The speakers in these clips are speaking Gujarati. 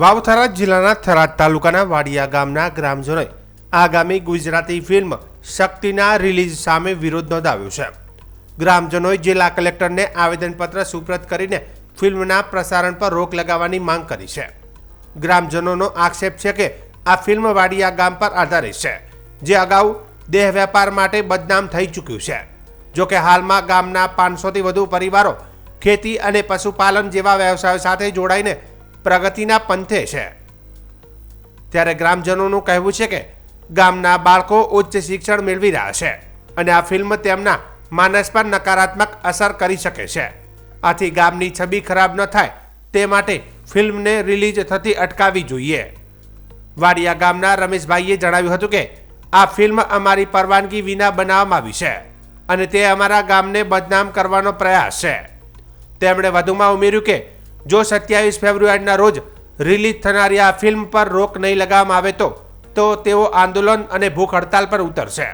વાવ-થરાદ જિલ્લાના થરાદ તાલુકાના વાડિયા ગામના ગ્રામજનોએ આગામી ગુજરાતી ફિલ્મ શક્તિના રિલીઝ સામે વિરોધ નોંધાવ્યો છે. ગ્રામજનોએ જિલ્લા કલેક્ટરને આવેદનપત્ર સુપ્રત કરીને ફિલ્મના પ્રસારણ પર રોક લગાવવાની માંગ કરી છે. ગ્રામજનોનો આક્ષેપ છે કે આ ફિલ્મ વાડિયા ગામ પર આધારિત છે, જે અગાઉ દેહ વેપાર માટે બદનામ થઈ ચૂક્યું છે. જોકે હાલમાં ગામના 500થી વધુ પરિવારો ખેતી અને પશુપાલન જેવા વ્યવસાયો સાથે જોડાઈને પ્રગતિના પંથે છે. ત્યારે ગ્રામજનોનું કહેવું છે કે ગામના બાળકો ઉચ્ચ શિક્ષણ મેળવી રહ્યા છે અને આ ફિલ્મ તેમના માનસ પર નકારાત્મક અસર કરી શકે છે. આથી ગામની છબી ખરાબ ન થાય તે માટે ફિલ્મને રિલીઝ થતી અટકાવવી જોઈએ. વાડિયા ગામના રમેશભાઈએ જણાવ્યું હતું કે આ ફિલ્મ અમારી પરવાનગી વિના બનાવવામાં આવી છે અને તે અમારા ગામને બદનામ કરવાનો પ્રયાસ છે. તેમણે વધુમાં ઉમેર્યું કે જો 27 ફેબ્રુઆરીના રોજ રિલીઝ થનારી આ ફિલ્મ પર રોક નહીં લગાવવામાં આવે તો તેઓ આંદોલન અને ભૂખ હડતાલ પર ઉતરશે.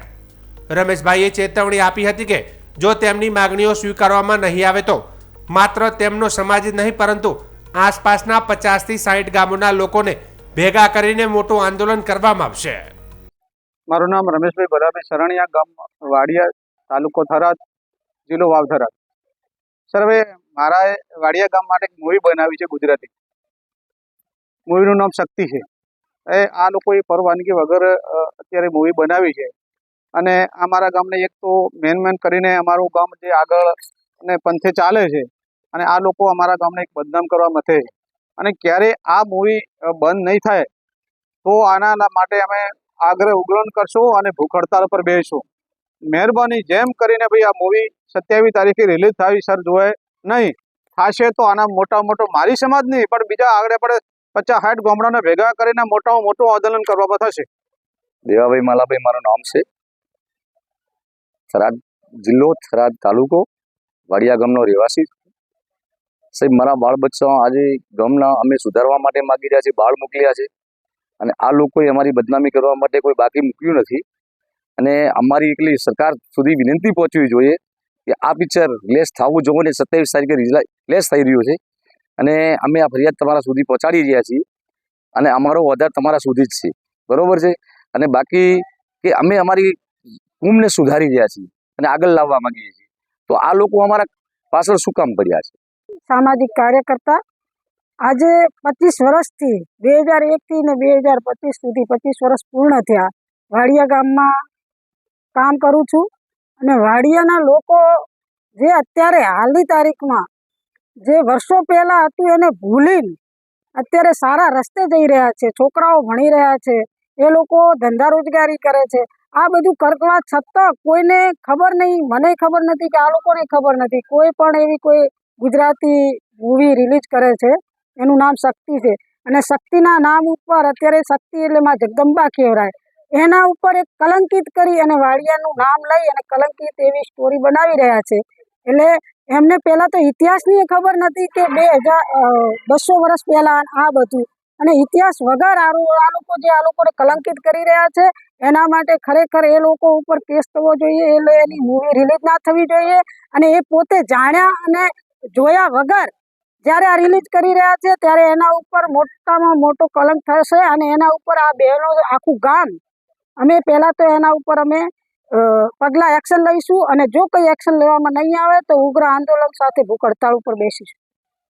રમેશભાઈએ ચેતવણી આપી હતી કે જો તેમની માગણીઓ સ્વીકારવામાં નહીં આવે તો માત્ર તેમનો સમાજ જ નહીં પરંતુ આસપાસના 50થી 60 ગામોના લોકોને ભેગા કરીને મોટું આંદોલન કરવામાં આવશે. મારું નામ રમેશભાઈ બરાભાઈ સરણિયા, ગામ વાડિયા, તાલુકો થરાદ, જિલ્લો વાવ-થરાદ. સર, હવે મારા વાડિયા ગામ માટે એક મૂવી બનાવી છે ગુજરાતી. મૂવીનું નામ શક્તિ છે. આ લોકોએ પરવાનગી વગર અત્યારે મૂવી બનાવી છે અને અમારા ગામને એક તો મેન કરીને અમારું ગામ જે આગળ અને પંથે ચાલે છે અને આ લોકો અમારા ગામને એક બદનામ કરવા મથે છે અને ક્યારે આ મૂવી બંધ નહીં થાય તો આના માટે અમે આગ્રહ ઉગ્રન કરશું અને ભૂખ હડતાલ પર બેસીશું. મહેરબાની જેમ કરીને ભાઈ આ મૂવી 27 તારીખે રિલીઝ થાય સર, જોવાય નહીં થશે તો આના મોટો મારી સમાજ નહીં પણ બીજા આગળ પડે 50-60 ગામડાને ભેગા કરીને મોટામાં મોટું આંદોલન કરવામાં થશે. દેવાભાઈ માલાભાઈ મારું નામ છે. થરાદ જિલ્લો, થરાદ તાલુકો, વાડિયા ગામનો રહેવાસી. સાહેબ, મારા બાળ બચ્ચા આજે ગામના અમે સુધારવા માટે માગી રહ્યા છીએ, બાળ મોકલ્યા છે અને આ લોકોએ અમારી બદનામી કરવા માટે કોઈ બાકી મૂક્યું નથી અને અમારી એકલી સરકાર સુધી વિનંતી પહોંચવી જોઈએ કે આ પિક્ચર રિલીઝ થવું જોઈએ ને 27 તારીખે રિલીઝ થઈ રહ્યું છે અને અમે આ ફરિયાદ તમારા સુધી પહોંચાડી રહ્યા છીએ અને અમારો આધાર તમારા સુધી જ છે, બરોબર છે. અને બાકી કે અમે અમારી કુમને સુધારી રહ્યા છીએ અને આગળ લાવવા માંગીએ છીએ, તો આ લોકો અમારા પાછળ શું કામ પડ્યા છે? સામાજિક કાર્યકર્તા આજે 25 વર્ષથી 2001થી ને 2025 સુધી 25 વર્ષ પૂર્ણ થયા વાડિયા ગામમાં કામ કરું છું અને વાડિયાના લોકો જે અત્યારે હાલની તારીખમાં જે વર્ષો પહેલા હતું એને ભૂલીને અત્યારે સારા રસ્તે જઈ રહ્યા છે, છોકરાઓ ભણી રહ્યા છે, એ લોકો ધંધા રોજગારી કરે છે. આ બધું કરવા છતાં કોઈને ખબર નહીં, મને ખબર નથી કે આ લોકોને ખબર નથી. કોઈ પણ એવી કોઈ ગુજરાતી મૂવી રિલીઝ કરે છે, એનું નામ શક્તિ છે અને શક્તિના નામ ઉપર અત્યારે શક્તિ એટલે માં જગદંબા કહેવાય, એના ઉપર એક કલંકિત કરી અને વાડિયાનું નામ લઈ અને કલંકિત એવી સ્ટોરી બનાવી રહ્યા છે. એટલે એમને પહેલાં તો ઇતિહાસની ખબર નથી કે 200 વર્ષ પહેલાં આ બધું, અને ઇતિહાસ વગર આ લોકોને કલંકિત કરી રહ્યા છે. એના માટે ખરેખર એ લોકો ઉપર કેસ થવો જોઈએ, એની મૂવી રિલીઝ ના થવી જોઈએ અને એ પોતે જાણ્યા અને જોયા વગર જ્યારે આ રિલીઝ કરી રહ્યા છે ત્યારે એના ઉપર મોટામાં મોટો કલંક થશે અને એના ઉપર આ બહેનો આખું ગામ અમે પહેલાં તો એના ઉપર અમે પગલાં એક્શન લઈશું અને જો કંઈ એક્શન લેવામાં નહીં આવે તો ઉગ્ર આંદોલન સાથે ભૂખ હડતાળ ઉપર બેસીશું.